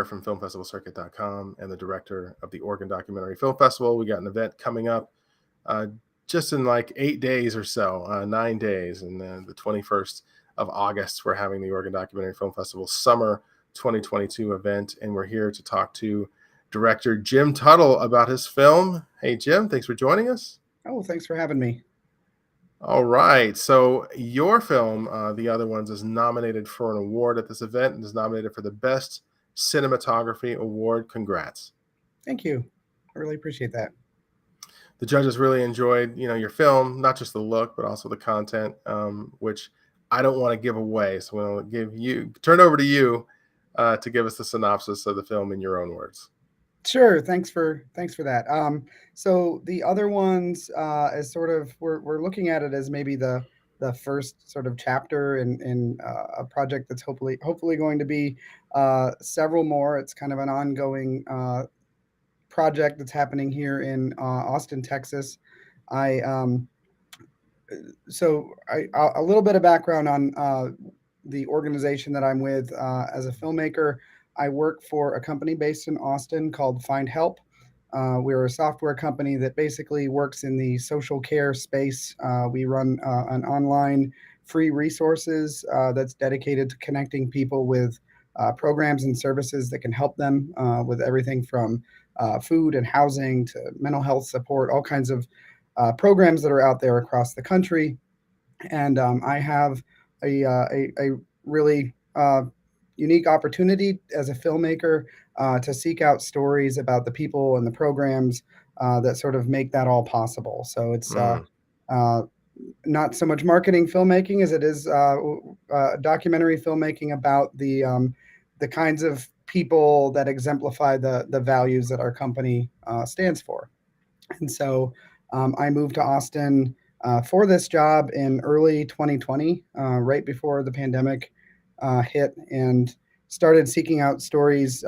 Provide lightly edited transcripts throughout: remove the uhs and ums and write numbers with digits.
from filmfestivalcircuit.com and the director of the Oregon Documentary Film Festival. We got an event coming up uh, just in like 8 days or so, 9 days, and then the 21st of August, we're having the Oregon Documentary Film Festival Summer 2022 event, and we're here to talk to director Jim Tuttle about his film. Hey, Jim, thanks for joining us. Oh, thanks for having me. All right. So your film, The Other Ones, is nominated for an award at this event and is nominated for the Best Cinematography Award. Congrats. Thank you. I really appreciate that. The judges really enjoyed, your film, not just the look, but also the content, which I don't want to give away. So I'm going to turn over to you to give us the synopsis of the film in your own words. Sure. Thanks for that. So the other ones is sort of we're looking at it as maybe the first sort of chapter in a project that's hopefully going to be several more. It's kind of an ongoing project that's happening here in Austin, Texas. I so a little bit of background on the organization that I'm with as a filmmaker. I work for a company based in Austin called Find Help. We're a software company that basically works in the social care space. We run an online free resources that's dedicated to connecting people with programs and services that can help them with everything from food and housing to mental health support, all kinds of programs that are out there across the country. And I have a really unique opportunity as a filmmaker to seek out stories about the people and the programs that sort of make that all possible. So it's uh, not so much marketing filmmaking as it is documentary filmmaking about the kinds of people that exemplify the values that our company stands for. And so I moved to Austin for this job in early 2020, right before the pandemic hit, and started seeking out stories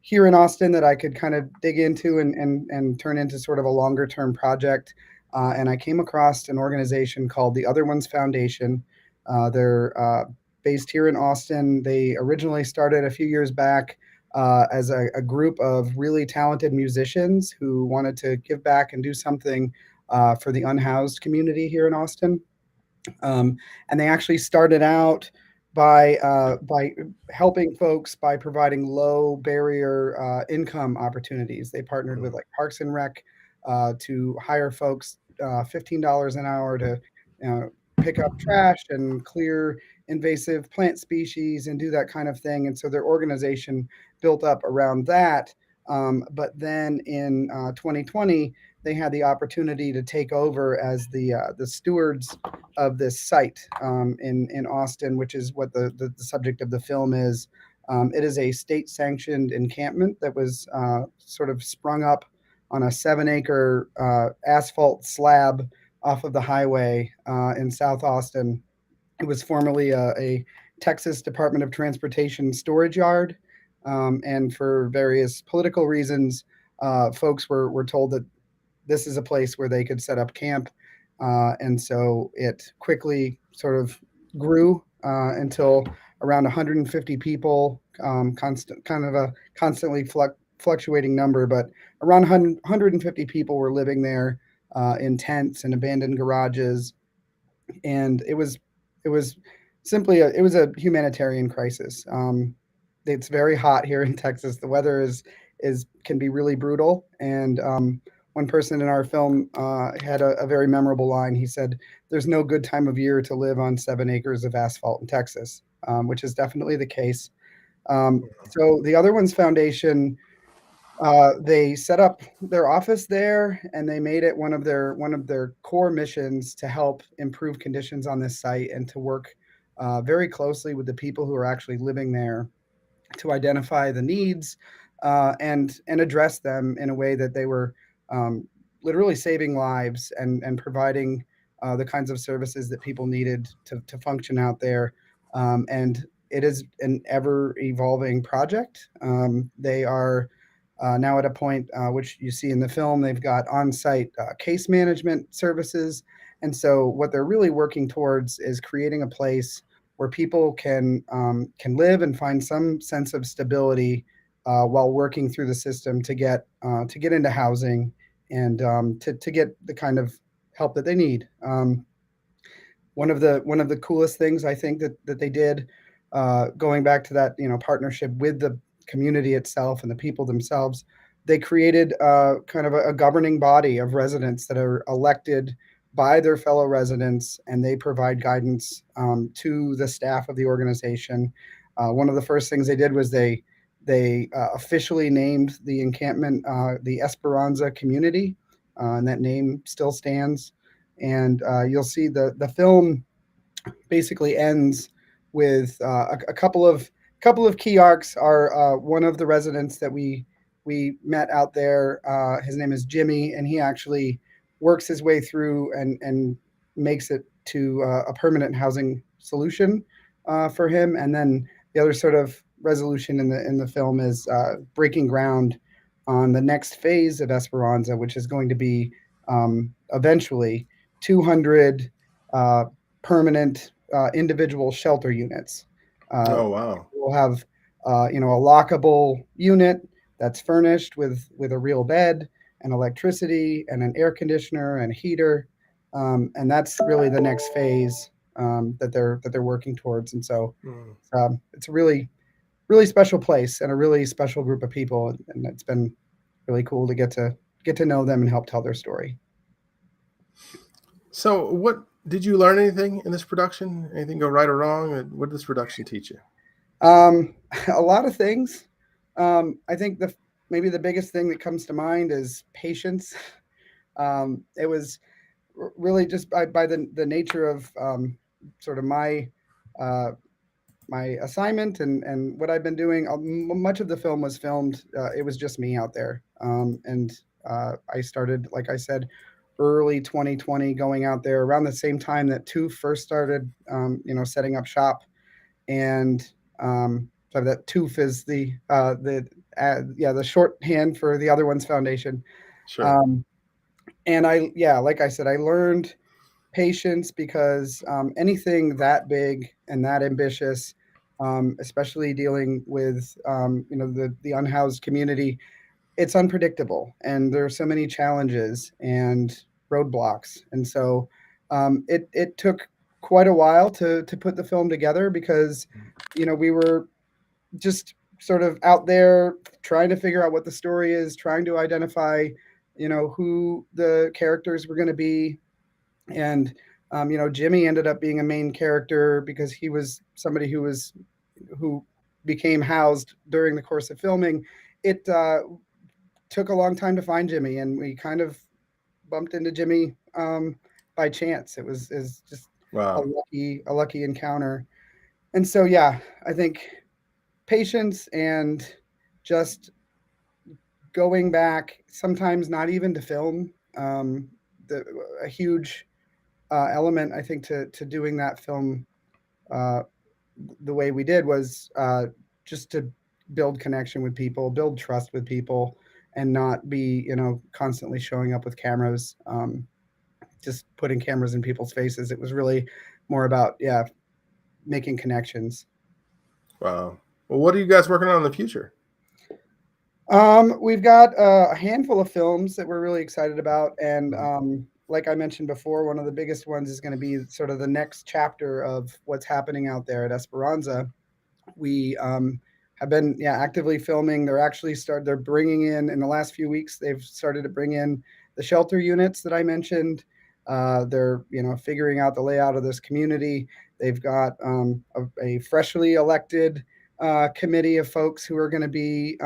here in Austin that I could kind of dig into and turn into sort of a longer term project. And I came across an organization called the Other Ones Foundation. They're based here in Austin. They originally started a few years back as a group of really talented musicians who wanted to give back and do something for the unhoused community here in Austin. And they actually started out by helping folks by providing low barrier income opportunities. They partnered with like Parks and Rec to hire folks $15 an hour to pick up trash and clear invasive plant species and do that kind of thing. And so their organization built up around that. But then in 2020, they had the opportunity to take over as the stewards of this site in Austin, which is what the subject of the film is. It is a state sanctioned encampment that was sort of sprung up on a 7-acre asphalt slab off of the highway in South Austin. It was formerly a Texas Department of Transportation storage yard. And for various political reasons, folks were told that this is a place where they could set up camp. And so it quickly sort of grew until around 150 people, kind of a constantly fluctuating number, but around 150 people were living there in tents and abandoned garages. And it was simply it was a humanitarian crisis. It's very hot here in Texas. The weather is can be really brutal, and one person in our film had a very memorable line. He said, "There's no good time of year to live on 7 acres of asphalt in Texas," which is definitely the case. So the Other Ones Foundation, they set up their office there, and they made it one of their core missions to help improve conditions on this site and to work very closely with the people who are actually living there to identify the needs and address them in a way that they were um, literally saving lives and providing the kinds of services that people needed to function out there. And it is an ever evolving project. They are now at a point which you see in the film, they've got on site case management services. And so, what they're really working towards is creating a place where people can live and find some sense of stability while working through the system to get into housing and to get the kind of help that they need. One of the coolest things I think that they did, going back to that partnership with the community itself and the people themselves, they created kind of a governing body of residents that are elected by their fellow residents, and they provide guidance to the staff of the organization. One of the first things they did was they officially named the encampment the Esperanza Community, and that name still stands. And you'll see the film basically ends with a couple of key arcs. Are one of the residents that we met out there. His name is Jimmy, and he actually works his way through and makes it to a permanent housing solution for him. And then the other sort of resolution in the film is breaking ground on the next phase of Esperanza, which is going to be eventually 200 permanent individual shelter units. Oh, wow. We'll have a lockable unit that's furnished with a real bed and electricity and an air conditioner and a heater, and that's really the next phase that they're working towards. And so Mm. it's a really special place and a really special group of people, and it's been really cool to get to know them and help tell their story. So, what did you learn anything in this production? Anything go right or wrong? And what did this production teach you? Um, a lot of things. I think the maybe the biggest thing that comes to mind is patience. It was really just by the nature of sort of uh, my assignment and what I've been doing. Much of the film was filmed. It was just me out there, and I started, like I said, early 2020, going out there around the same time that Two first started, setting up shop. And so that TOOF is the shorthand for the other one's foundation. Sure. Um, and like I said, I learned patience because anything that big and that ambitious, especially dealing with the unhoused community, it's unpredictable, and there are so many challenges and roadblocks. And so it took quite a while to put the film together because we were just sort of out there trying to figure out what the story is, trying to identify who the characters were going to be. And Jimmy ended up being a main character because he was somebody who became housed during the course of filming. It took a long time to find Jimmy, and we kind of bumped into Jimmy by chance. It was is just Wow. a lucky encounter. And so yeah, I think patience and just going back, sometimes not even to film. The, a huge element, I think, to doing that film uh, the way we did was just to build connection with people, build trust with people, and not be constantly showing up with cameras, just putting cameras in people's faces. It was really more about making connections. Wow. Well, what are you guys working on in the future? We've got a handful of films that we're really excited about, and Mm. like I mentioned before, one of the biggest ones is going to be sort of the next chapter of what's happening out there at Esperanza. We have been actively filming. They're bringing in the last few weeks. They've started to bring in the shelter units that I mentioned. They're figuring out the layout of this community. They've got a freshly elected committee of folks who are going to be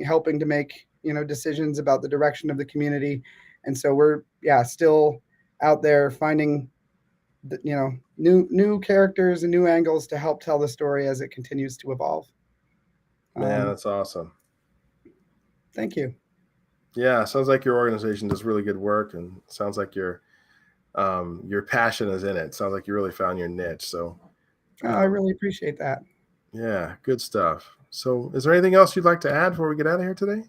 helping to make decisions about the direction of the community. And so we're still out there finding new characters and new angles to help tell the story as it continues to evolve. Man, Um, that's awesome. Thank you. Yeah, sounds like your organization does really good work, and sounds like your passion is in it. Sounds like you really found your niche. So, I um, really appreciate that. yeah, good stuff. So, is there anything else you'd like to add before we get out of here today?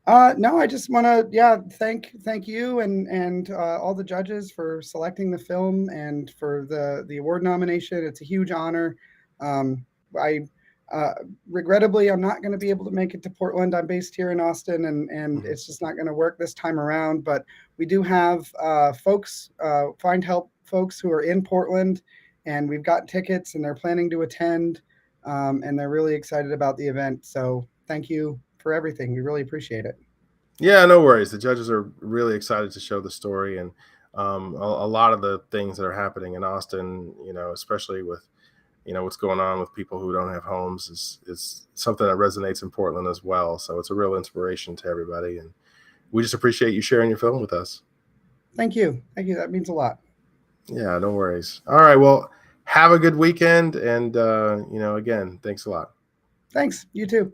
No, I just want to thank you and all the judges for selecting the film and for the award nomination. It's a huge honor. I uh, regrettably, I'm not going to be able to make it to Portland. I'm based here in Austin, and Mhm. it's just not going to work this time around. But we do have folks, find help folks who are in Portland, and we've got tickets, and they're planning to attend, and they're really excited about the event. So thank you for everything. We really appreciate it. Yeah, no worries. The judges are really excited to show the story, and a lot of the things that are happening in Austin, especially with what's going on with people who don't have homes, is something that resonates in Portland as well. So it's a real inspiration to everybody, and we just appreciate you sharing your film with us. Thank you. Thank you. That means a lot. Yeah, no worries. All right, well, have a good weekend, and again, thanks a lot. Thanks. You too.